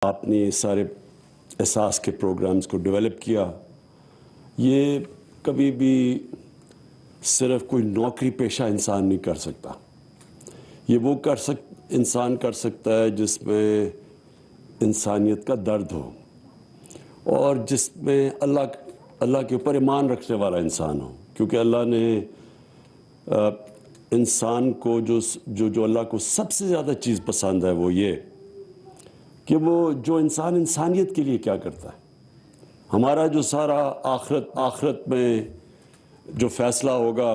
आपने सारे एहसास के प्रोग्राम्स को डेवलप किया। ये कभी भी सिर्फ कोई नौकरी पेशा इंसान नहीं कर सकता। ये वो इंसान कर सकता है जिसमें इंसानियत का दर्द हो और जिसमें अल्लाह के ऊपर ईमान रखने वाला इंसान हो, क्योंकि अल्लाह ने इंसान को जो अल्लाह को सबसे ज़्यादा चीज़ पसंद है वो ये कि वो जो इंसान इंसानियत के लिए क्या करता है। हमारा जो सारा आखिरत में जो फ़ैसला होगा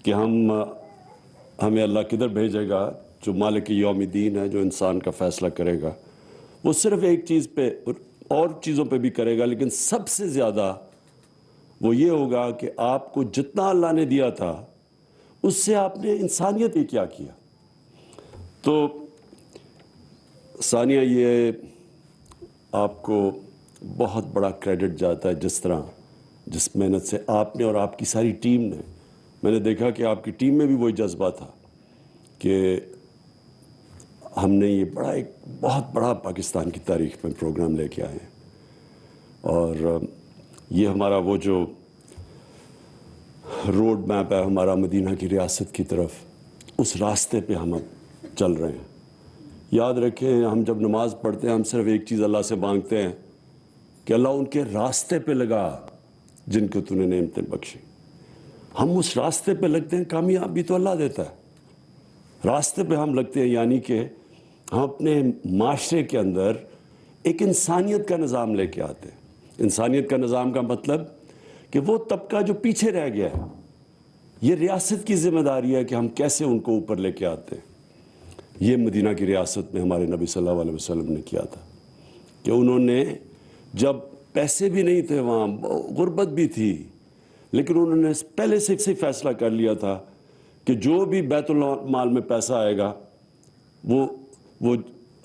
कि हमें अल्लाह किधर भेजेगा, जो मालिक यौमिद्दीन है, जो इंसान का फ़ैसला करेगा, वो सिर्फ़ एक चीज़ पे और चीज़ों पे भी करेगा, लेकिन सबसे ज़्यादा वो ये होगा कि आपको जितना अल्लाह ने दिया था उससे आपने इंसानियत ही क्या किया। तो सानिया, ये आपको बहुत बड़ा क्रेडिट जाता है जिस मेहनत से आपने और आपकी सारी टीम ने, मैंने देखा कि आपकी टीम में भी वही जज्बा था कि हमने ये एक बहुत बड़ा पाकिस्तान की तारीख़ में प्रोग्राम लेके आए हैं और ये हमारा वो जो रोड मैप है हमारा मदीना की रियासत की तरफ, उस रास्ते पे हम अब चल रहे हैं। याद रखें, हम जब नमाज़ पढ़ते हैं हम सिर्फ एक चीज़ अल्लाह से मांगते हैं कि अल्लाह उनके रास्ते पे लगा जिनको तूने नेमतें बख्शी। हम उस रास्ते पे लगते हैं, कामयाबी तो अल्लाह देता है। रास्ते पे हम लगते हैं, यानी कि हम अपने माशरे के अंदर एक इंसानियत का निज़ाम लेके आते हैं। इंसानियत का निज़ाम का मतलब कि वो तबका जो पीछे रह गया है, ये रियासत की ज़िम्मेदारी है कि हम कैसे उनको ऊपर लेके आते हैं। ये मदीना की रियासत में हमारे नबी सल्लल्लाहु अलैहि वसल्लम ने किया था कि उन्होंने, जब पैसे भी नहीं थे, वहाँ गुर्बत भी थी, लेकिन उन्होंने पहले से फ़ैसला कर लिया था कि जो भी बैतुल माल में पैसा आएगा वो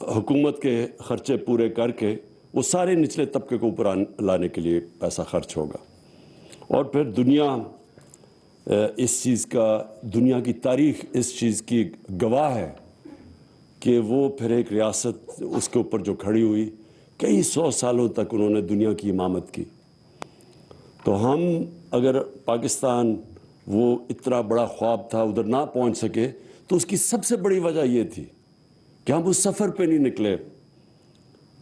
हुकूमत के ख़र्चे पूरे करके वो सारे निचले तबके को ऊपर लाने के लिए पैसा खर्च होगा। और फिर दुनिया की तारीख़ इस चीज़ की गवाह है कि वो फिर एक रियासत उसके ऊपर जो खड़ी हुई, कई 100 सालों तक उन्होंने दुनिया की इमामत की। तो हम अगर पाकिस्तान वो इतना बड़ा ख्वाब था उधर ना पहुंच सके, तो उसकी सबसे बड़ी वजह ये थी कि हम उस सफ़र पे नहीं निकले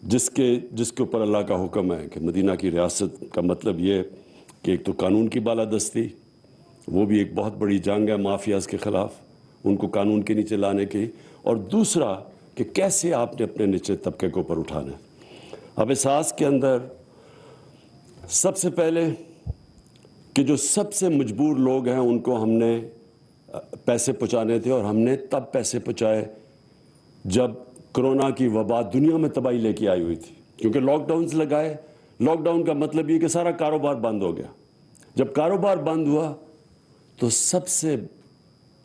जिसके ऊपर अल्लाह का हुक्म है कि मदीना की रियासत का मतलब ये कि एक तो कानून की बालादस्ती, वो भी एक बहुत बड़ी जंग है माफियाज़ के ख़िलाफ़, उनको कानून के नीचे लाने की, और दूसरा कि कैसे आपने अपने निचले तबके को ऊपर उठाना है। अब एहसास के अंदर सबसे पहले कि जो सबसे मजबूर लोग हैं उनको हमने पैसे पहुंचाने थे, और हमने तब पैसे पहुंचाए जब कोरोना की वबा दुनिया में तबाही लेके आई हुई थी, क्योंकि लॉकडाउन्स लगाए। लॉकडाउन का मतलब ये कि सारा कारोबार बंद हो गया। जब कारोबार बंद हुआ तो सबसे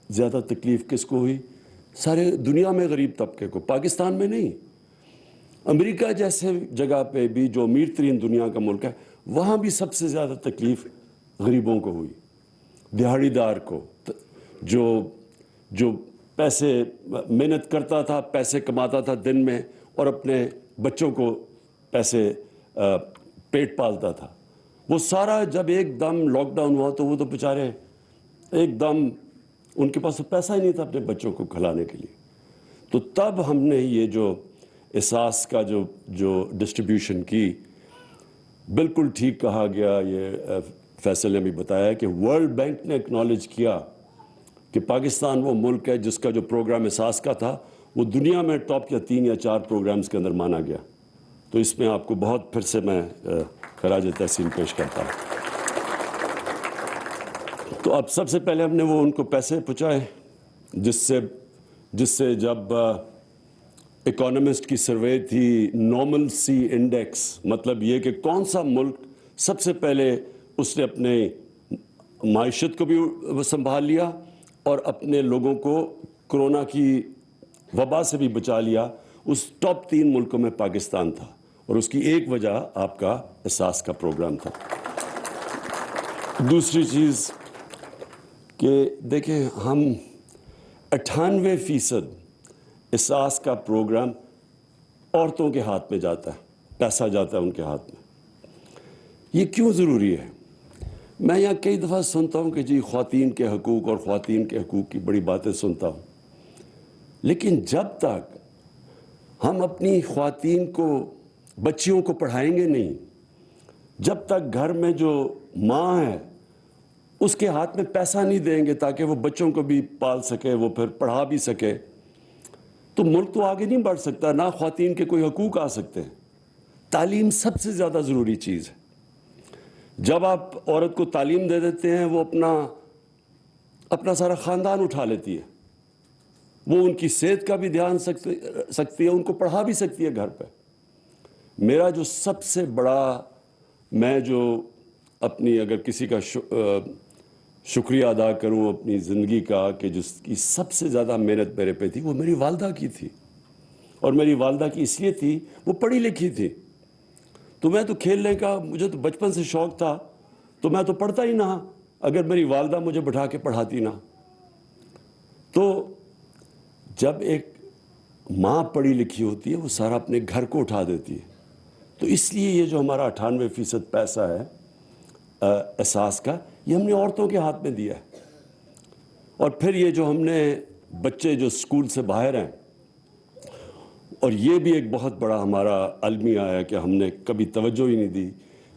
ज़्यादा तकलीफ़ किसको हुई? सारे दुनिया में गरीब तबके को, पाकिस्तान में नहीं। अमेरिका जैसे जगह पे भी जो अमीर तरीन दुनिया का मुल्क है, वहाँ भी सबसे ज़्यादा तकलीफ़ गरीबों को हुई, दिहाड़ीदार को, जो पैसे मेहनत करता था, पैसे कमाता था दिन में और अपने बच्चों को पैसे पेट पालता था। वो सारा जब एकदम लॉकडाउन हुआ तो वो तो बेचारे एकदम, उनके पास तो पैसा ही नहीं था अपने बच्चों को खिलाने के लिए। तो तब हमने ये जो एहसास का जो डिस्ट्रीब्यूशन की, बिल्कुल ठीक कहा गया, ये फैसल ने भी बताया कि वर्ल्ड बैंक ने एक्नॉलेज किया कि पाकिस्तान वो मुल्क है जिसका जो प्रोग्राम एहसास का था वो दुनिया में टॉप या 3 या 4 प्रोग्राम्स के अंदर माना गया। तो इसमें आपको बहुत फिर से मैं खराज तहसीन पेश करता हूँ। तो अब सबसे पहले हमने वो उनको पैसे पहुँचाए जिससे जब इकोनॉमिस्ट की सर्वे थी, नॉर्मल सी इंडेक्स, मतलब ये कि कौन सा मुल्क सबसे पहले उसने अपने माइशत को भी संभाल लिया और अपने लोगों को कोरोना की वबा से भी बचा लिया, उस टॉप 3 मुल्कों में पाकिस्तान था। और उसकी एक वजह आपका एहसास का प्रोग्राम था। दूसरी चीज़ कि देखें, हम 98% एहसास का प्रोग्राम عورتوں کے ہاتھ میں جاتا ہے، پیسہ جاتا ہے ان کے ہاتھ میں. یہ کیوں ضروری ہے؟ میں یہاں کئی دفعہ سنتا ہوں کہ جی خواتین کے حقوق اور خواتین کے حقوق کی بڑی باتیں سنتا ہوں، لیکن جب تک ہم اپنی خواتین کو، بچیوں کو پڑھائیں گے نہیں، جب تک گھر میں جو ماں ہے اس کے ہاتھ میں پیسہ نہیں دیں گے تاکہ وہ بچوں کو بھی پال سکے، وہ پھر پڑھا بھی سکے، تو ملک تو آگے نہیں بڑھ سکتا، نہ خواتین کے کوئی حقوق آ سکتے ہیں. تعلیم سب سے زیادہ ضروری چیز ہے. جب آپ عورت کو تعلیم دے دیتے ہیں، وہ اپنا سارا خاندان اٹھا لیتی ہے. وہ ان کی صحت کا بھی دھیان سکتی ہے، ان کو پڑھا بھی سکتی ہے گھر پہ. میرا جو سب سے بڑا، میں جو اپنی اگر کسی کا شکریہ ادا کروں اپنی زندگی کا کہ جس کی سب سے زیادہ محنت میرے پہ تھی، وہ میری والدہ کی تھی. اور میری والدہ کی اس لیے تھی، وہ پڑھی لکھی تھی. تو میں تو کھیلنے کا، مجھے تو بچپن سے شوق تھا، تو میں تو پڑھتا ہی نہ اگر میری والدہ مجھے بٹھا کے پڑھاتی نہ. تو جب ایک ماں پڑھی لکھی ہوتی ہے، وہ سارا اپنے گھر کو اٹھا دیتی ہے. تو اس لیے یہ جو ہمارا 98% پیسہ ہے احساس کا، یہ ہم نے عورتوں کے ہاتھ میں دیا ہے. اور پھر یہ جو ہم نے بچے جو اسکول سے باہر ہیں، اور یہ بھی ایک بہت بڑا ہمارا المیہ ہے کہ ہم نے کبھی توجہ ہی نہیں دی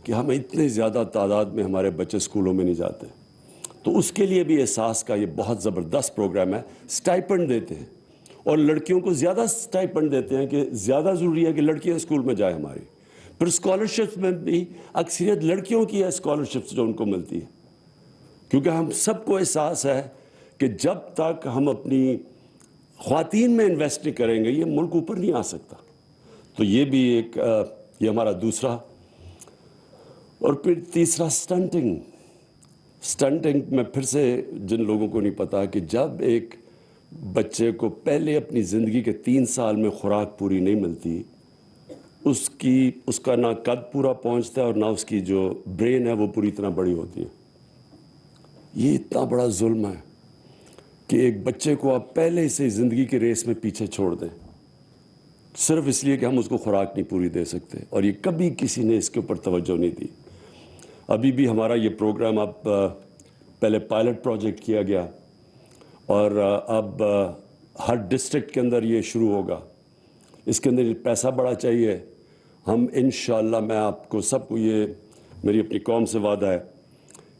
کہ ہمیں اتنے زیادہ تعداد میں ہمارے بچے اسکولوں میں نہیں جاتے. تو اس کے لیے بھی احساس کا یہ بہت زبردست پروگرام ہے. اسٹائپنڈ دیتے ہیں اور لڑکیوں کو زیادہ اسٹائپنڈ دیتے ہیں کہ زیادہ ضروری ہے کہ لڑکیاں اسکول میں جائیں ہماری. پھر اسکالرشپس میں بھی اکثریت لڑکیوں کی ہے، اسکالرشپس جو ان کو ملتی ہے، کیونکہ ہم سب کو احساس ہے کہ جب تک ہم اپنی خواتین میں انویسٹ نہیں کریں گے، یہ ملک اوپر نہیں آ سکتا. تو یہ بھی ایک یہ ہمارا دوسرا. اور پھر تیسرا سٹنٹنگ میں پھر سے جن لوگوں کو نہیں پتا کہ جب ایک بچے کو پہلے اپنی زندگی کے 3 سال میں خوراک پوری نہیں ملتی، اس کا نہ قد پورا پہنچتا ہے اور نہ اس کی جو برین ہے وہ پوری طرح بڑی ہوتی ہے. یہ اتنا بڑا ظلم ہے کہ ایک بچے کو آپ پہلے سے زندگی کے ریس میں پیچھے چھوڑ دیں، صرف اس لیے کہ ہم اس کو خوراک نہیں پوری دے سکتے. اور یہ کبھی کسی نے اس کے اوپر توجہ نہیں دی. ابھی بھی ہمارا یہ پروگرام اب پہلے پائلٹ پروجیکٹ کیا گیا اور اب ہر ڈسٹرکٹ کے اندر یہ شروع ہوگا. اس کے اندر پیسہ بڑا چاہیے. ہم انشاءاللہ، میں آپ کو سب کو، یہ میری اپنی قوم سے وعدہ ہے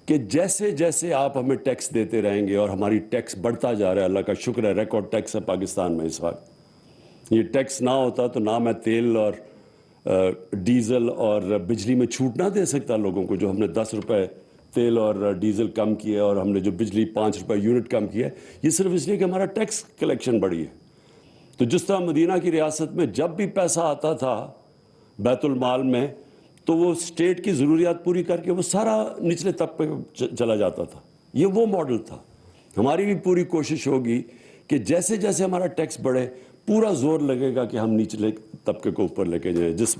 کہ جیسے جیسے آپ ہمیں ٹیکس دیتے رہیں گے، اور ہماری ٹیکس بڑھتا جا رہا ہے، اللہ کا شکر ہے ریکارڈ ٹیکس ہے پاکستان میں اس وقت. یہ ٹیکس نہ ہوتا تو نہ میں تیل اور ڈیزل اور بجلی میں چھوٹ نہ دے سکتا لوگوں کو. جو ہم نے 10 روپے تیل اور ڈیزل کم کیا اور ہم نے جو بجلی 5 روپے یونٹ کم کیا ہے، یہ صرف اس لیے کہ ہمارا ٹیکس کلیکشن بڑھی ہے. تو جس طرح مدینہ کی ریاست میں جب بھی پیسہ آتا تھا بیت المال میں، تو وہ اسٹیٹ کی ضروریات پوری کر کے وہ سارا نچلے طبقے کو چلا جاتا تھا. یہ وہ ماڈل تھا. ہماری بھی پوری کوشش ہوگی کہ جیسے جیسے ہمارا ٹیکس بڑھے، پورا زور لگے گا کہ ہم نچلے طبقے کو اوپر لے کے جائیں، جس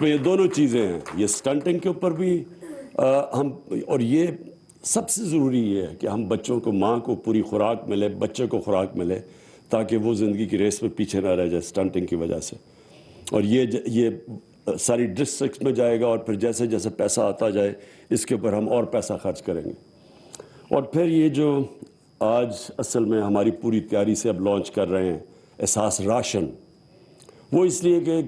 میں یہ دونوں چیزیں ہیں. یہ سٹنٹنگ کے اوپر بھی ہم، اور یہ سب سے ضروری یہ ہے کہ ہم بچوں کو، ماں کو پوری خوراک ملے، بچے کو خوراک ملے، تاکہ وہ زندگی کی ریس میں پیچھے نہ رہ جائے سٹنٹنگ کی وجہ سے. اور یہ ساری ڈسٹرکٹس میں جائے گا، اور پھر جیسے جیسے پیسہ آتا جائے اس کے اوپر ہم اور پیسہ خرچ کریں گے. اور پھر یہ جو آج اصل میں ہماری پوری تیاری سے اب لانچ کر رہے ہیں احساس راشن، وہ اس لیے کہ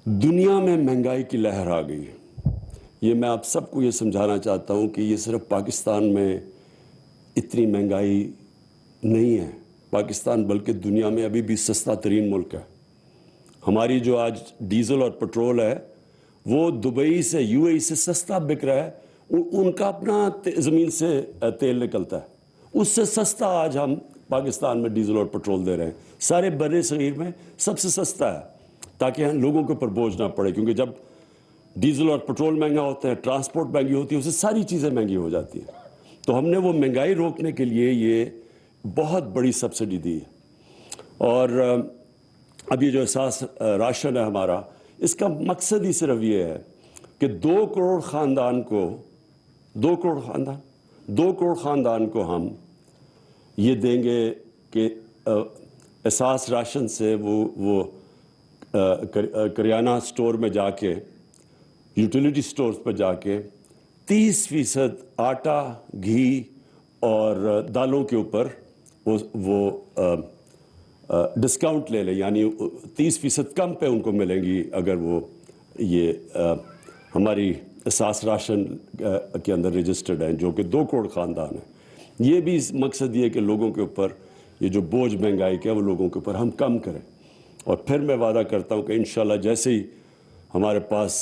دنیا میں مہنگائی کی لہر آ گئی ہے. یہ میں آپ سب کو یہ سمجھانا چاہتا ہوں کہ یہ صرف پاکستان میں اتنی مہنگائی نہیں ہے. پاکستان بلکہ دنیا میں ابھی بھی سستا ترین ملک ہے. ہماری جو آج ڈیزل اور پٹرول ہے وہ دبئی سے، یو اے ای سے سستا بک رہا ہے. ان کا اپنا زمین سے تیل نکلتا ہے، اس سے سستا آج ہم پاکستان میں ڈیزل اور پٹرول دے رہے ہیں. سارے بر صغیر میں سب سے سستا ہے، تاکہ لوگوں کے اوپر بوجھ نہ پڑے. کیونکہ جب ڈیزل اور پٹرول مہنگا ہوتا ہے، ٹرانسپورٹ مہنگی ہوتی ہے، اس سے ساری چیزیں مہنگی ہو جاتی ہیں. تو ہم نے وہ مہنگائی روکنے کے لیے یہ بہت بڑی سبسڈی دی ہے. اور اب یہ جو احساس راشن ہے ہمارا، اس کا مقصد ہی صرف یہ ہے کہ 2 کروڑ خاندان کو ہم یہ دیں گے کہ एहसास राशन से वो करियाना स्टोर में जाके, यूटिलिटी स्टोर्स पर जाके 30% आटा, घी और दालों के ऊपर वो डिस्काउंट ले लें, यानी 30% कम पे उनको मिलेंगी अगर वो ये हमारी एहसास राशन के अंदर रजिस्टर्ड हैं, जो कि 2 करोड़ ख़ानदान हैं। ये भी मकसद ये है कि लोगों के ऊपर ये जो बोझ महंगाई का है वो लोगों के ऊपर हम कम करें। और फिर मैं वादा करता हूँ कि इंशाल्लाह जैसे ही हमारे पास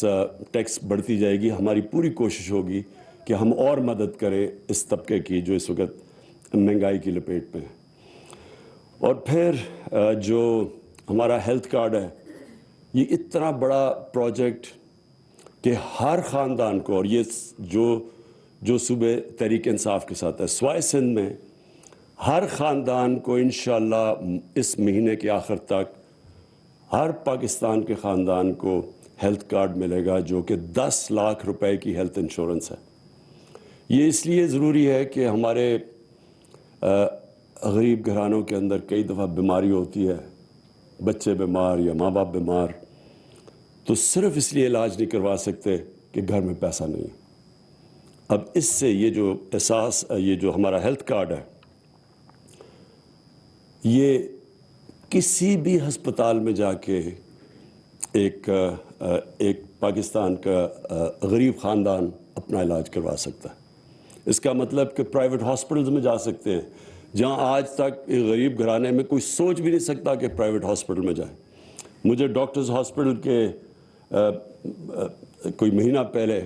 टैक्स बढ़ती जाएगी, हमारी पूरी कोशिश होगी कि हम और मदद करें इस तबके की जो इस वक्त महंगाई की लपेट में है। और फिर जो हमारा हेल्थ कार्ड है, ये इतना बड़ा प्रोजेक्ट कि हर ख़ानदान को, और ये जो सूबे तहरीक इंसाफ के साथ है, स्वाय सिंध में हर ख़ानदान को इंशाल्लाह इस महीने के आखिर तक हर पाकिस्तान के ख़ानदान को हेल्थ कार्ड मिलेगा, जो कि 10 लाख रुपए की हेल्थ इंश्योरेंस है। ये इसलिए ज़रूरी है कि हमारे गरीब घरानों के अंदर कई दफ़ा बीमारी होती है, बच्चे बीमार या माँ बाप बीमार, तो सिर्फ इसलिए इलाज नहीं करवा सकते कि घर में पैसा नहीं है। अब इससे ये जो हमारा हेल्थ कार्ड है, ये किसी भी हस्पताल में जाके एक पाकिस्तान का गरीब ख़ानदान अपना इलाज करवा सकता है। इसका मतलब कि प्राइवेट हॉस्पिटल्स में जा सकते हैं, जहां आज तक एक गरीब घराने में कोई सोच भी नहीं सकता कि प्राइवेट हॉस्पिटल में जाए। मुझे डॉक्टर्स हॉस्पिटल के कोई महीना पहले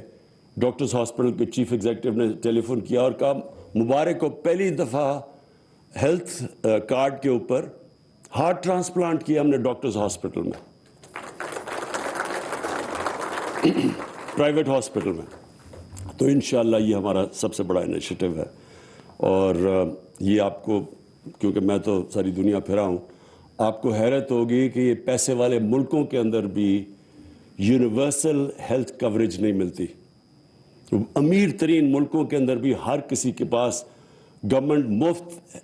डॉक्टर्स हॉस्पिटल के चीफ एग्जीक्यूटिव ने टेलीफोन किया और कहा, मुबारक को पहली दफ़ा हेल्थ कार्ड के ऊपर हार्ट ट्रांसप्लांट किया हमने डॉक्टर्स हॉस्पिटल में, प्राइवेट हॉस्पिटल में। तो इंशाल्लाह ये हमारा सबसे बड़ा इनिशिएटिव है। और ये आपको, क्योंकि मैं तो सारी दुनिया फिरा हूँ, आपको हैरत होगी कि ये पैसे वाले मुल्कों के अंदर भी यूनिवर्सल हेल्थ कवरेज नहीं मिलती। तो अमीर तरीन मुल्कों के अंदर भी हर किसी के पास गवर्नमेंट मुफ्त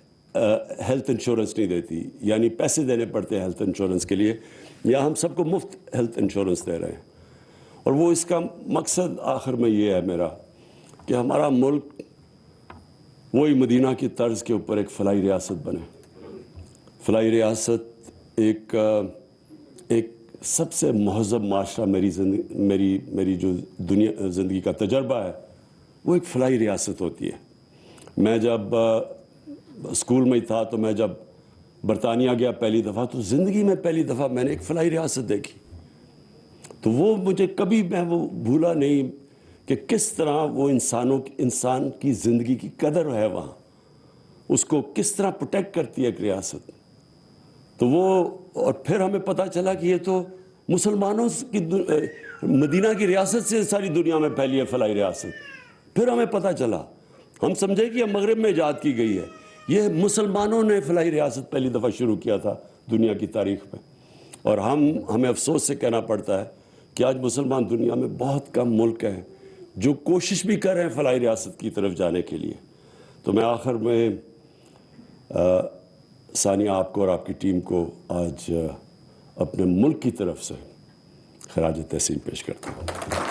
हेल्थ इंश्योरेंस नहीं देती, यानी पैसे देने पड़ते हैं हेल्थ इंश्योरेंस के लिए। या हम सबको मुफ्त हेल्थ इंश्योरेंस दे रहे हैं। और वो इसका मकसद आखिर में ये है मेरा कि हमारा मुल्क वही मदीना की तर्ज के ऊपर एक फलाई रियासत बने। फलाई रियासत एक सबसे महज़ब माशरा, मेरी जो दुनिया ज़िंदगी का तजर्बा है, वो एक फलाई रियासत होती है। मैं जब स्कूल में ही था, तो मैं जब बरतानिया गया पहली दफ़ा, तो ज़िंदगी में पहली दफ़ा मैंने एक फलाई रियासत देखी। तो वो मुझे कभी मैं वो भूला नहीं कि किस तरह वो इंसान की ज़िंदगी की कदर है वहाँ, उसको किस तरह प्रोटेक्ट करती है एक रियासत। तो वो, और फिर हमें पता चला कि ये तो मुसलमानों की मदीना की रियासत से सारी दुनिया में फैली है फलाई रियासत। फिर हमें पता चला, हम समझे कि यह मगरब में ईजाद की गई है, ये मुसलमानों ने फलाई रियासत पहली दफ़ा शुरू किया था दुनिया की तारीख़ में। और हमें अफसोस से कहना पड़ता है कि आज मुसलमान दुनिया में बहुत कम मुल्क हैं जो कोशिश भी कर रहे हैं फलाई रियासत की तरफ जाने के लिए। तो मैं आखिर में सानिया आपको और आपकी टीम को आज अपने मुल्क की तरफ से खराज तहसीन पेश करता हूँ।